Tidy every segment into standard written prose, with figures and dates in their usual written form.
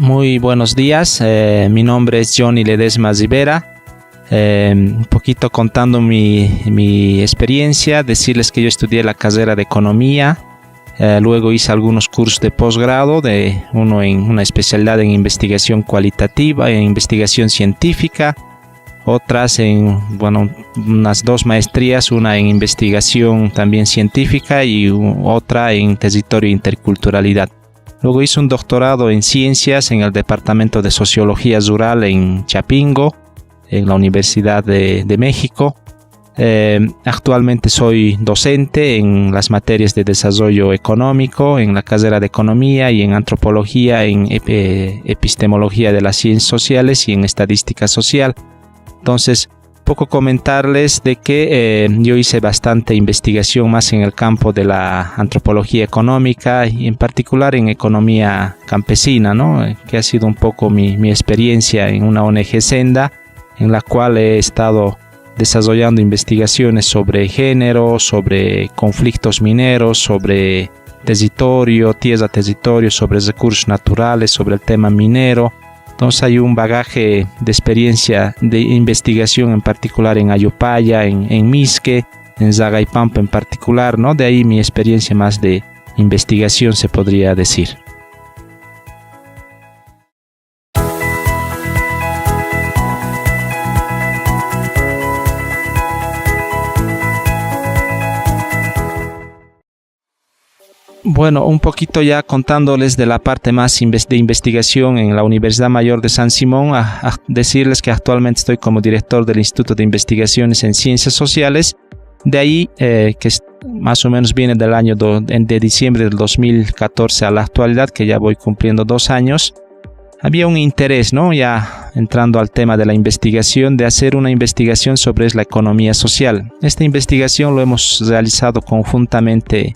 Muy buenos días, mi nombre es Johnny Ledesma Rivera. Un poquito contando mi experiencia, decirles que yo estudié la carrera de Economía, luego hice algunos cursos de posgrado, uno en una especialidad en investigación cualitativa, en investigación científica, otras unas 2 maestrías, una en investigación también científica y otra en territorio e interculturalidad. Luego hice un doctorado en ciencias en el Departamento de Sociología Rural en Chapingo, en la Universidad de México. Actualmente soy docente en las materias de desarrollo económico, en la carrera de Economía y en Antropología, en Epistemología de las Ciencias Sociales y en Estadística Social. Entonces, poco comentarles de que yo hice bastante investigación más en el campo de la antropología económica y en particular en economía campesina, ¿no? Que ha sido un poco mi experiencia en una ONG Senda, en la cual he estado desarrollando investigaciones sobre género, sobre conflictos mineros, sobre tierra-territorio, sobre recursos naturales, sobre el tema minero. Entonces hay un bagaje de experiencia de investigación en particular en Ayopaya, en Misque, en Zagaypampa en particular, ¿no? De ahí mi experiencia más de investigación se podría decir. Bueno, un poquito ya contándoles de la parte más de investigación en la Universidad Mayor de San Simón, a decirles que actualmente estoy como director del Instituto de Investigaciones en Ciencias Sociales. De ahí, que más o menos viene del año de diciembre del 2014 a la actualidad, que ya voy cumpliendo 2 años, había un interés, ¿no? Ya entrando al tema de la investigación, de hacer una investigación sobre la economía social. Esta investigación lo hemos realizado conjuntamente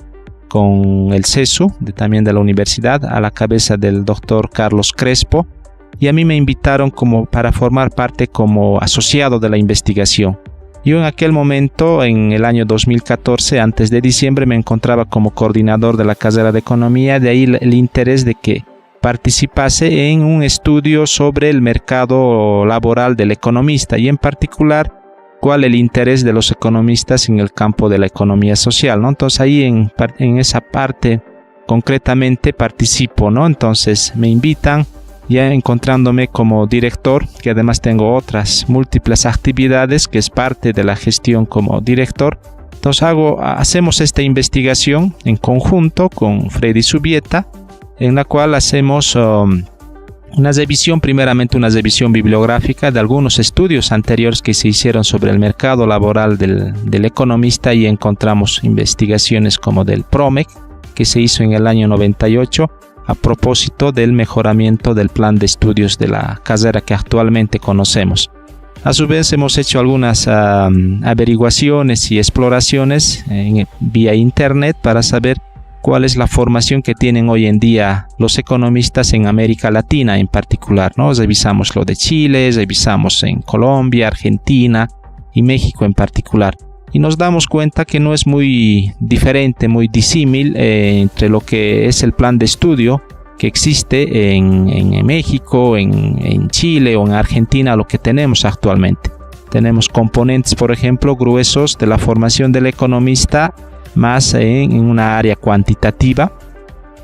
con el CESU, también de la universidad, a la cabeza del doctor Carlos Crespo, y a mí me invitaron para formar parte como asociado de la investigación. Yo en aquel momento, en el año 2014, antes de diciembre, me encontraba como coordinador de la carrera de Economía, de ahí el interés de que participase en un estudio sobre el mercado laboral del economista y en particular cuál el interés de los economistas en el campo de la economía social, ¿no? Entonces ahí en esa parte concretamente participo, ¿no? Entonces me invitan, ya encontrándome como director, que además tengo otras múltiples actividades que es parte de la gestión como director. Entonces hacemos esta investigación en conjunto con Freddy Subieta, en la cual hacemos primeramente una revisión bibliográfica de algunos estudios anteriores que se hicieron sobre el mercado laboral del economista, y encontramos investigaciones como del PROMEC, que se hizo en el año 98 a propósito del mejoramiento del plan de estudios de la carrera que actualmente conocemos. A su vez hemos hecho algunas averiguaciones y exploraciones vía internet para saber cuál es la formación que tienen hoy en día los economistas en América Latina en particular, ¿no? Revisamos lo de Chile, revisamos en Colombia, Argentina y México en particular. Y nos damos cuenta que no es muy diferente, muy disímil entre lo que es el plan de estudio que existe en México, en Chile o en Argentina, lo que tenemos actualmente. Tenemos componentes, por ejemplo, gruesos de la formación del economista, más en una área cuantitativa.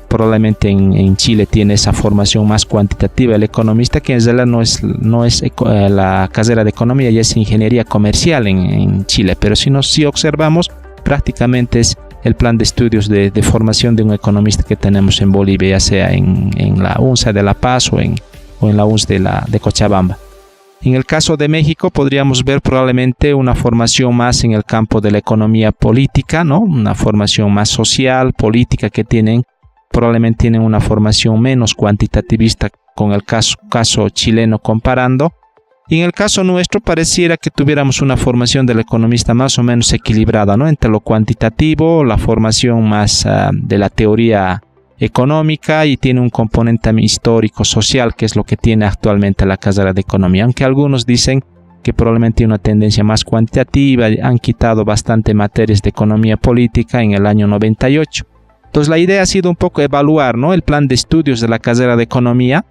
Probablemente en Chile tiene esa formación más cuantitativa el economista, que en realidad no es la carrera de economía, ya es ingeniería comercial en Chile, pero si observamos, prácticamente es el plan de estudios de formación de un economista que tenemos en Bolivia, ya sea en la UNSA de La Paz o en la UNS de Cochabamba. En el caso de México podríamos ver probablemente una formación más en el campo de la economía política, ¿no? Una formación más social, política, que probablemente tienen una formación menos cuantitativista con el caso chileno comparando. Y en el caso nuestro pareciera que tuviéramos una formación del economista más o menos equilibrada, ¿no? Entre lo cuantitativo, la formación más de la teoría económica, y tiene un componente histórico social, que es lo que tiene actualmente la carrera de Economía, aunque algunos dicen que probablemente tiene una tendencia más cuantitativa. Han quitado bastante materias de economía política en el año 98. Entonces la idea ha sido un poco evaluar, ¿no?, el plan de estudios de la carrera de Economía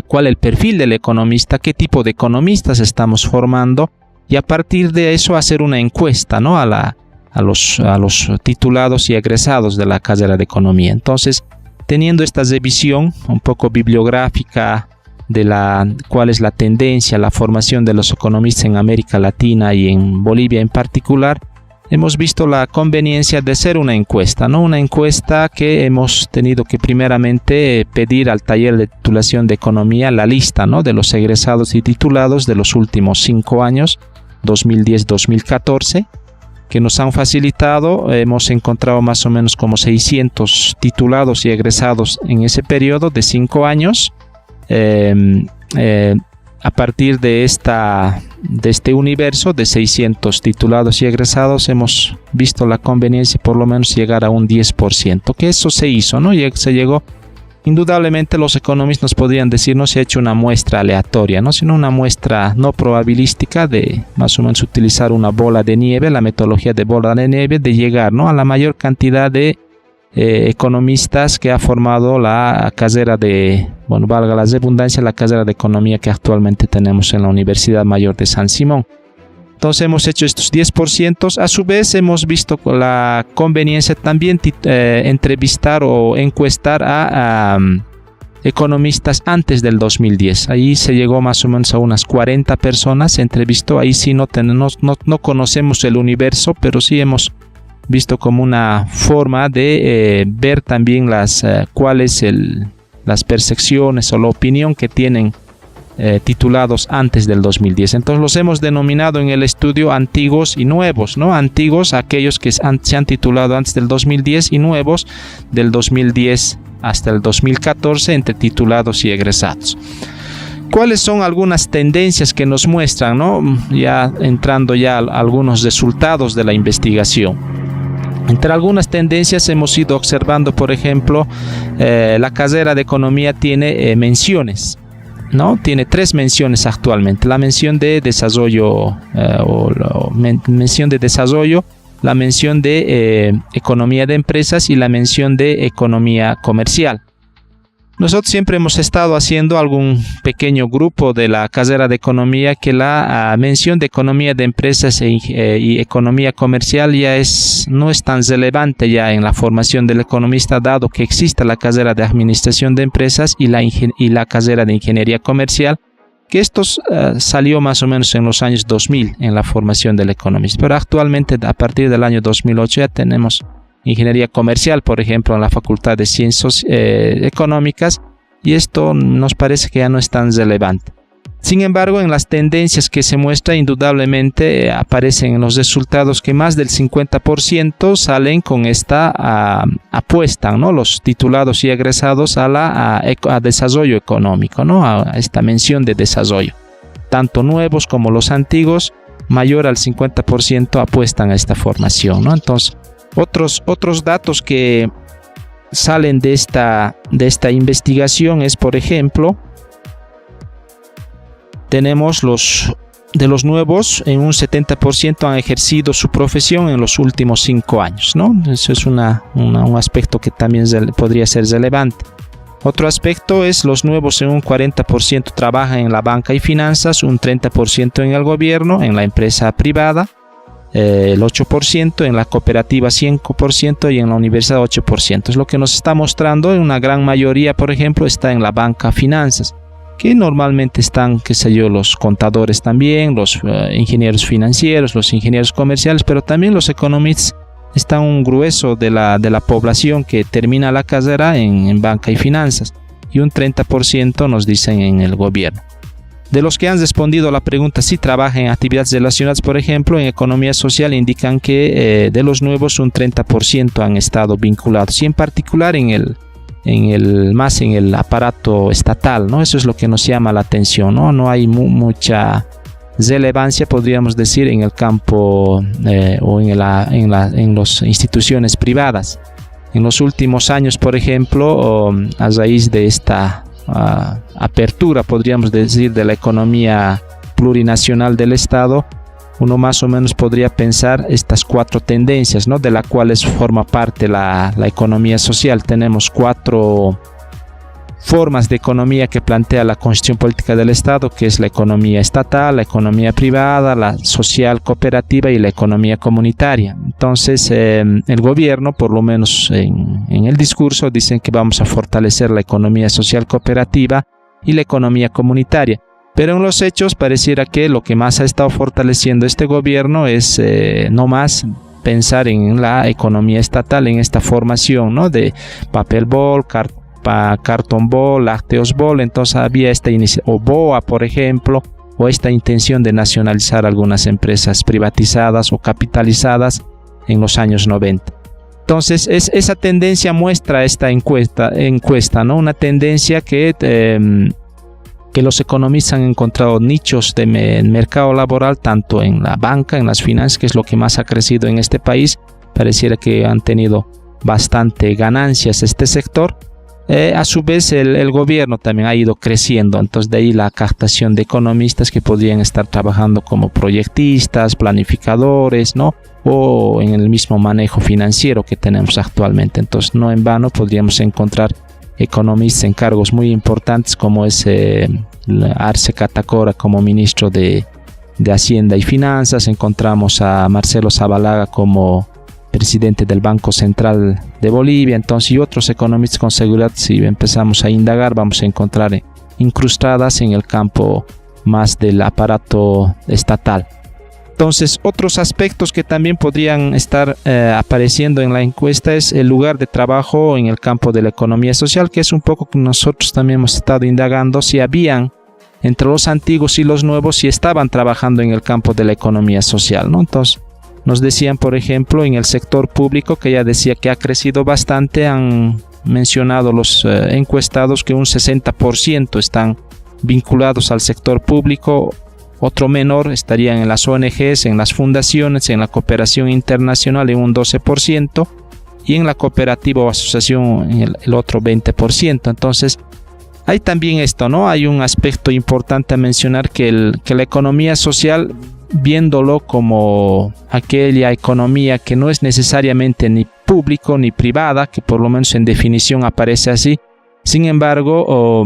cuál el perfil del economista, qué tipo de economistas estamos formando, y a partir de eso hacer una encuesta, ¿no?, a los titulados y egresados de la carrera de economía. Entonces, teniendo esta revisión un poco bibliográfica de cuál es la tendencia, la formación de los economistas en América Latina y en Bolivia en particular, hemos visto la conveniencia de hacer una encuesta, ¿no? Una encuesta que hemos tenido que primeramente pedir al taller de titulación de economía la lista, ¿no?, de los egresados y titulados de los últimos 5 años, 2010-2014, que nos han facilitado. Hemos encontrado más o menos como 600 titulados y egresados en ese periodo de 5 años. A partir de este universo de 600 titulados y egresados, hemos visto la conveniencia por lo menos llegar a un 10%, que eso se hizo, ¿no? Se llegó. Indudablemente los economistas nos podrían decir, no se ha hecho una muestra aleatoria, ¿no?, sino una muestra no probabilística, de más o menos utilizar una bola de nieve, la metodología de bola de nieve, de llegar, ¿no?, a la mayor cantidad de economistas que ha formado la carrera de, bueno, valga la redundancia, la carrera de economía que actualmente tenemos en la Universidad Mayor de San Simón. Entonces hemos hecho estos 10%. A su vez hemos visto la conveniencia también entrevistar o encuestar a economistas antes del 2010. Ahí se llegó más o menos a unas 40 personas, se entrevistó. Ahí sí no conocemos el universo, pero sí hemos visto como una forma de ver también cuáles las percepciones o la opinión que tienen titulados antes del 2010. Entonces los hemos denominado en el estudio antiguos y nuevos, ¿no? Antiguos, aquellos que se han titulado antes del 2010, y nuevos del 2010 hasta el 2014 entre titulados y egresados. ¿Cuáles son algunas tendencias que nos muestran, ¿no?, ya entrando ya a algunos resultados de la investigación? Entre algunas tendencias hemos ido observando, por ejemplo, la carrera de economía tiene menciones, ¿no? Tiene 3 menciones actualmente: la mención de desarrollo, mención de desarrollo, la mención de economía de empresas y la mención de economía comercial. Nosotros siempre hemos estado haciendo algún pequeño grupo de la carrera de economía que la mención de economía de empresas y economía comercial ya no es tan relevante ya en la formación del economista, dado que existe la carrera de administración de empresas y la carrera de ingeniería comercial, que estos salió más o menos en los años 2000 en la formación del economista. Pero actualmente, a partir del año 2008, ya tenemos ingeniería comercial, por ejemplo, en la Facultad de Ciencias Económicas, y esto nos parece que ya no es tan relevante. Sin embargo, en las tendencias que se muestra, indudablemente aparecen en los resultados que más del 50% salen con esta apuesta, ¿no?, los titulados y egresados a desarrollo económico, ¿no?, a esta mención de desarrollo. Tanto nuevos como los antiguos, mayor al 50% apuestan a esta formación, ¿no? Entonces, otros datos que salen de esta investigación es, por ejemplo, tenemos de los nuevos, en un 70% han ejercido su profesión en los últimos 5 años, ¿no? Eso es un aspecto que también podría ser relevante. Otro aspecto es los nuevos en un 40% trabajan en la banca y finanzas, un 30% en el gobierno, en la empresa privada, el 8% en la cooperativa, 5%, y en la universidad 8%. Es lo que nos está mostrando. En una gran mayoría, por ejemplo, está en la banca finanzas, que normalmente están, qué sé yo, los contadores también, los ingenieros financieros, los ingenieros comerciales, pero también los economistas. Está un grueso de la población que termina la carrera en banca y finanzas, y un 30% nos dicen en el gobierno. De los que han respondido a la pregunta si trabajan en actividades relacionadas, por ejemplo, en economía social, indican que de los nuevos un 30% han estado vinculados, y en particular en el aparato estatal, ¿no? Eso es lo que nos llama la atención, ¿no? No hay mucha relevancia, podríamos decir, en el campo o en las instituciones privadas. En los últimos años, por ejemplo, a raíz de esta apertura, podríamos decir, de la economía plurinacional del Estado, uno más o menos podría pensar estas 4 tendencias, ¿no?, de las cuales forma parte la economía social. Tenemos 4 formas de economía que plantea la Constitución Política del Estado, que es la economía estatal, la economía privada, la social cooperativa y la economía comunitaria. Entonces, el gobierno, por lo menos en el discurso, dicen que vamos a fortalecer la economía social cooperativa y la economía comunitaria. Pero en los hechos pareciera que lo que más ha estado fortaleciendo este gobierno es no más pensar en la economía estatal, en esta formación, ¿no?, de papel bol, cartón bol, lácteos bol. Entonces había esta iniciativa, o BOA, por ejemplo, o esta intención de nacionalizar algunas empresas privatizadas o capitalizadas en los años 90. Entonces esa tendencia muestra esta encuesta, ¿no?, una tendencia que los economistas han encontrado nichos de mercado laboral, tanto en la banca, en las finanzas, que es lo que más ha crecido en este país. Pareciera que han tenido bastante ganancias este sector. A su vez el gobierno también ha ido creciendo, entonces de ahí la captación de economistas que podrían estar trabajando como proyectistas, planificadores, ¿no?, o en el mismo manejo financiero que tenemos actualmente. Entonces no en vano podríamos encontrar economistas en cargos muy importantes, como es Arce Catacora como ministro de Hacienda y Finanzas. Encontramos a Marcelo Zabalaga como presidente del Banco Central de Bolivia. Entonces, y otros economistas, con seguridad, si empezamos a indagar, vamos a encontrar incrustadas en el campo más del aparato estatal. Entonces, otros aspectos que también podrían estar apareciendo en la encuesta es el lugar de trabajo en el campo de la economía social, que es un poco que nosotros también hemos estado indagando si habían entre los antiguos y los nuevos, si estaban trabajando en el campo de la economía social, ¿no? Entonces, nos decían, por ejemplo, en el sector público, que ya decía que ha crecido bastante, han mencionado los encuestados que un 60% están vinculados al sector público. Otro menor estarían en las ONGs, en las fundaciones, en la cooperación internacional en un 12%, y en la cooperativa o asociación en el otro 20%. Entonces, hay también esto, ¿no? Hay un aspecto importante a mencionar, que la economía social, viéndolo como aquella economía que no es necesariamente ni público ni privada, que por lo menos en definición aparece así, sin embargo,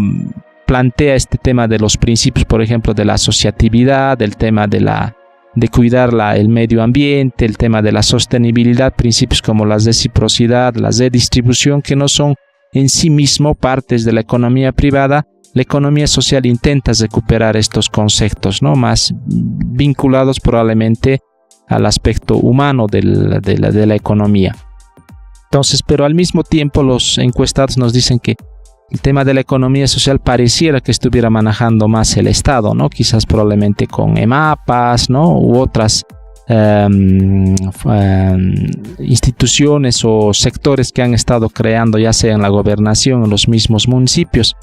plantea este tema de los principios, por ejemplo, de la asociatividad, del tema de cuidar el medio ambiente, el tema de la sostenibilidad, principios como la reciprocidad, la redistribución, que no son en sí mismo partes de la economía privada. La economía social intenta recuperar estos conceptos, ¿no?, más vinculados probablemente al aspecto humano de la economía. Entonces, pero al mismo tiempo los encuestados nos dicen que el tema de la economía social pareciera que estuviera manejando más el Estado, ¿no?, quizás probablemente con EMAPAs, ¿no?, u otras instituciones o sectores que han estado creando, ya sea en la gobernación o en los mismos municipios.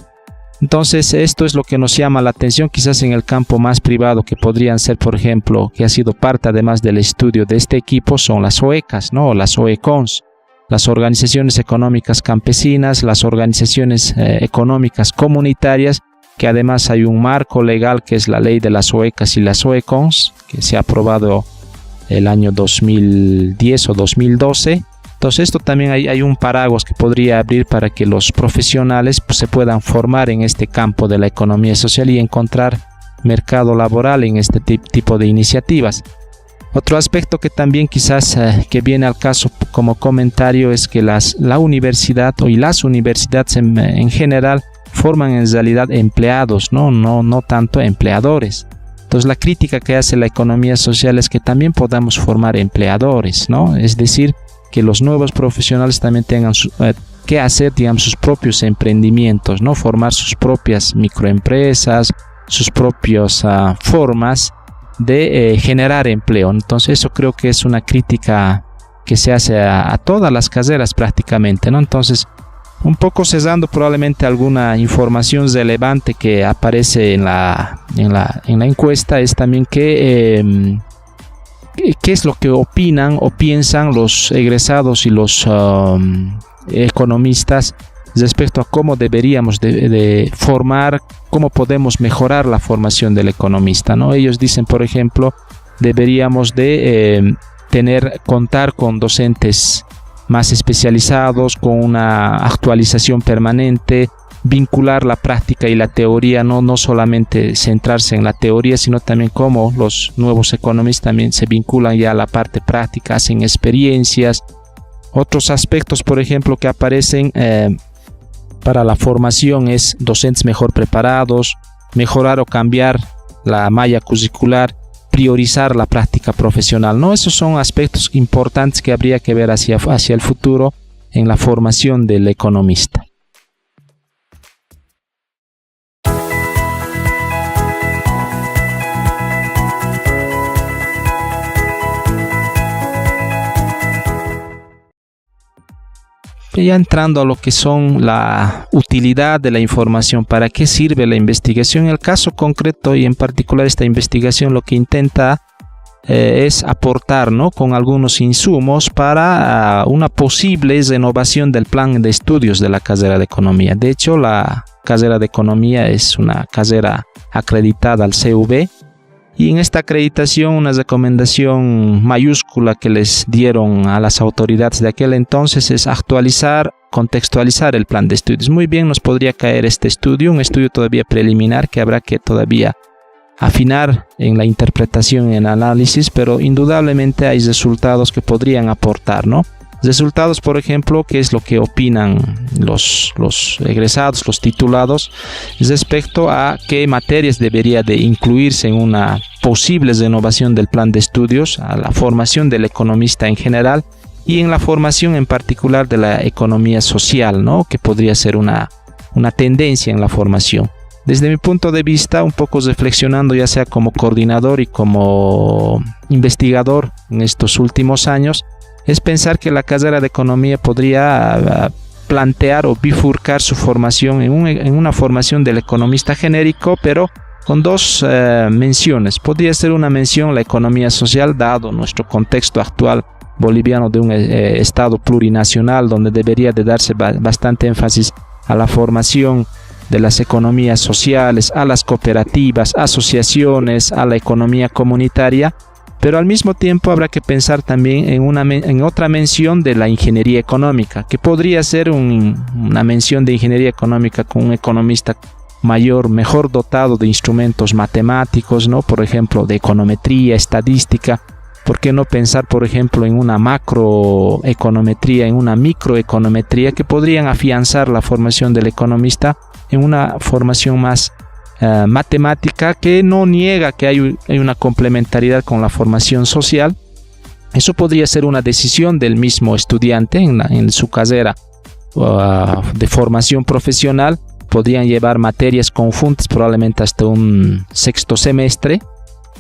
Entonces, esto es lo que nos llama la atención, quizás en el campo más privado, que podrían ser, por ejemplo, que ha sido parte además del estudio de este equipo, son las OECAS, ¿no?, o las OECONS, las organizaciones económicas campesinas, las organizaciones económicas comunitarias, que además hay un marco legal que es la ley de las OECAS y las OECONS, que se ha aprobado el año 2010 o 2012. Entonces, esto también hay un paraguas que podría abrir para que los profesionales se puedan formar en este campo de la economía social y encontrar mercado laboral en este tipo de iniciativas. Otro aspecto que también quizás que viene al caso como comentario es que la universidad y las universidades en general forman en realidad empleados, no tanto empleadores. Entonces, la crítica que hace la economía social es que también podamos formar empleadores, ¿no? Es decir, que los nuevos profesionales también tengan que hacer, digamos, sus propios emprendimientos, ¿no? Formar sus propias microempresas, sus propias formas de generar empleo. Entonces, eso creo que es una crítica que se hace a todas las carreras prácticamente, ¿no? Entonces, un poco cesando probablemente alguna información relevante que aparece en la encuesta es también que qué es lo que opinan o piensan los egresados y los economistas respecto a cómo deberíamos de formar, cómo podemos mejorar la formación del economista, ¿no? Ellos dicen, por ejemplo, deberíamos de contar con docentes más especializados, con una actualización permanente, vincular la práctica y la teoría, no solamente centrarse en la teoría, sino también cómo los nuevos economistas también se vinculan ya a la parte práctica, hacen experiencias. Otros aspectos, por ejemplo, que aparecen para la formación es docentes mejor preparados, mejorar o cambiar la malla curricular, priorizar la práctica profesional, ¿no? Esos son aspectos importantes que habría que ver hacia el futuro en la formación del economista. Ya entrando a lo que son la utilidad de la información, ¿para qué sirve la investigación? En el caso concreto y en particular esta investigación lo que intenta es aportar, ¿no?, con algunos insumos para una posible renovación del plan de estudios de la carrera de economía. De hecho, la carrera de economía es una carrera acreditada al CUB. Y en esta acreditación, una recomendación mayúscula que les dieron a las autoridades de aquel entonces es actualizar, contextualizar el plan de estudios. Muy bien nos podría caer este estudio, un estudio todavía preliminar que habrá que todavía afinar en la interpretación y en el análisis, pero indudablemente hay resultados que podrían aportar, ¿no? Resultados, por ejemplo, qué es lo que opinan los egresados, los titulados, respecto a qué materias debería de incluirse en una posible renovación del plan de estudios, a la formación del economista en general y en la formación en particular de la economía social, ¿no?, que podría ser una tendencia en la formación. Desde mi punto de vista, un poco reflexionando ya sea como coordinador y como investigador en estos últimos años, es pensar que la carrera de economía podría plantear o bifurcar su formación en una formación del economista genérico, pero con dos menciones. Podría ser una mención la economía social, dado nuestro contexto actual boliviano de un estado plurinacional, donde debería de darse bastante énfasis a la formación de las economías sociales, a las cooperativas, asociaciones, a la economía comunitaria. Pero al mismo tiempo habrá que pensar también en otra mención de la ingeniería económica, que podría ser una mención de ingeniería económica con un economista mejor dotado de instrumentos matemáticos, ¿no?, por ejemplo, de econometría, estadística. ¿Por qué no pensar, por ejemplo, en una macroeconometría, en una microeconometría, que podrían afianzar la formación del economista en una formación más matemática, que no niega que hay una complementariedad con la formación social? Eso podría ser una decisión del mismo estudiante en su carrera de formación profesional. Podrían llevar materias conjuntas probablemente hasta un sexto semestre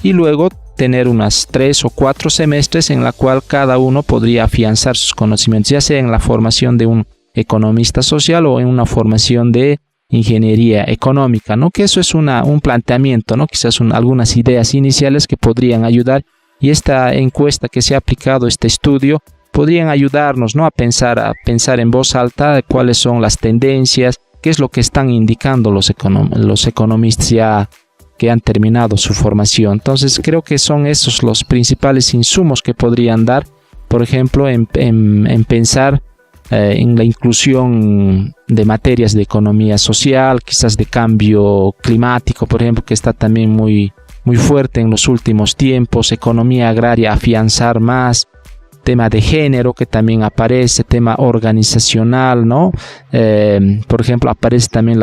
y luego tener unas 3 o 4 semestres en la cual cada uno podría afianzar sus conocimientos, ya sea en la formación de un economista social o en una formación de ingeniería económica, ¿no? Que eso es un planteamiento, ¿no? Quizás algunas ideas iniciales que podrían ayudar, y esta encuesta que se ha aplicado, este estudio, podrían ayudarnos, ¿no?, a pensar en voz alta cuáles son las tendencias, qué es lo que están indicando los economistas ya que han terminado su formación. Entonces creo que son esos los principales insumos que podrían dar, por ejemplo, en pensar en la inclusión de materias de economía social, quizás de cambio climático, por ejemplo, que está también muy fuerte en los últimos tiempos, economía agraria, afianzar más, tema de género que también aparece, tema organizacional, ¿no? Por ejemplo, aparece también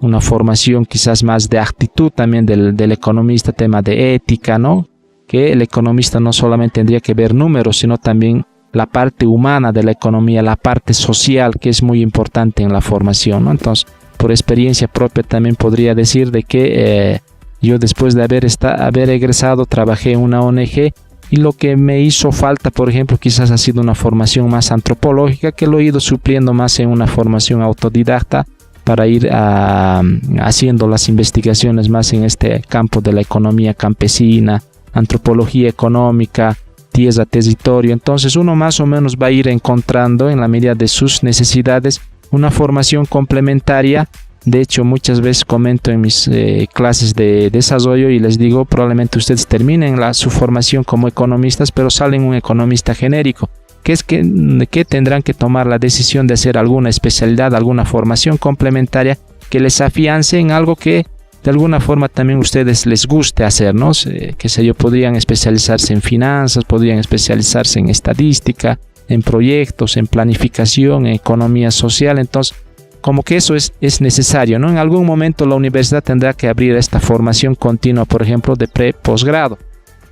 una formación quizás más de actitud también del economista, tema de ética, ¿no? Que el economista no solamente tendría que ver números, sino también la parte humana de la economía, la parte social, que es muy importante en la formación, ¿no? Entonces, por experiencia propia también podría decir de que yo, después de haber egresado, trabajé en una ONG, y lo que me hizo falta, por ejemplo, quizás ha sido una formación más antropológica, que lo he ido supliendo más en una formación autodidacta para ir haciendo las investigaciones más en este campo de la economía campesina, antropología económica, tierra, territorio. Entonces uno más o menos va a ir encontrando, en la medida de sus necesidades, una formación complementaria. De hecho, muchas veces comento en mis clases de desarrollo y les digo, probablemente ustedes terminen su formación como economistas, pero salen un economista genérico, que es que tendrán que tomar la decisión de hacer alguna especialidad, alguna formación complementaria que les afiance en algo que de alguna forma también a ustedes les guste hacer, ¿no? Qué sé yo, podrían especializarse en finanzas, podrían especializarse en estadística, en proyectos, en planificación, en economía social. Entonces, como que eso es necesario, ¿no? En algún momento la universidad tendrá que abrir esta formación continua, por ejemplo, de posgrado,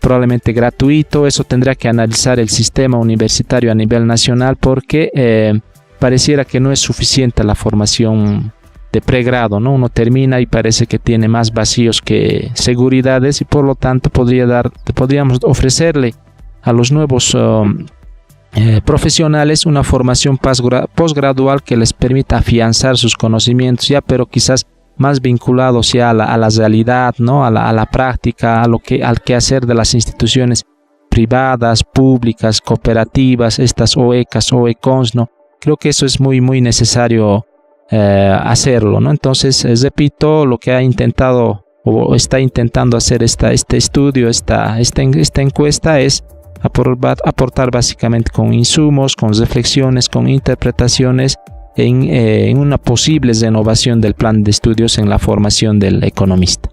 probablemente gratuito. Eso tendrá que analizar el sistema universitario a nivel nacional, porque pareciera que no es suficiente la formación de pregrado, ¿no? Uno termina y parece que tiene más vacíos que seguridades, y por lo tanto podríamos ofrecerle a los nuevos profesionales una formación posgradual que les permita afianzar sus conocimientos ya, pero quizás más vinculados ya a la realidad, ¿no? a la práctica, al quehacer de las instituciones privadas, públicas, cooperativas, estas OECAS, OECONS, ¿no? Creo que eso es muy, muy necesario hacerlo, ¿no? Entonces, repito, lo que ha intentado o está intentando hacer este estudio, esta encuesta, es aportar básicamente con insumos, con reflexiones, con interpretaciones en una posible renovación del plan de estudios en la formación del economista.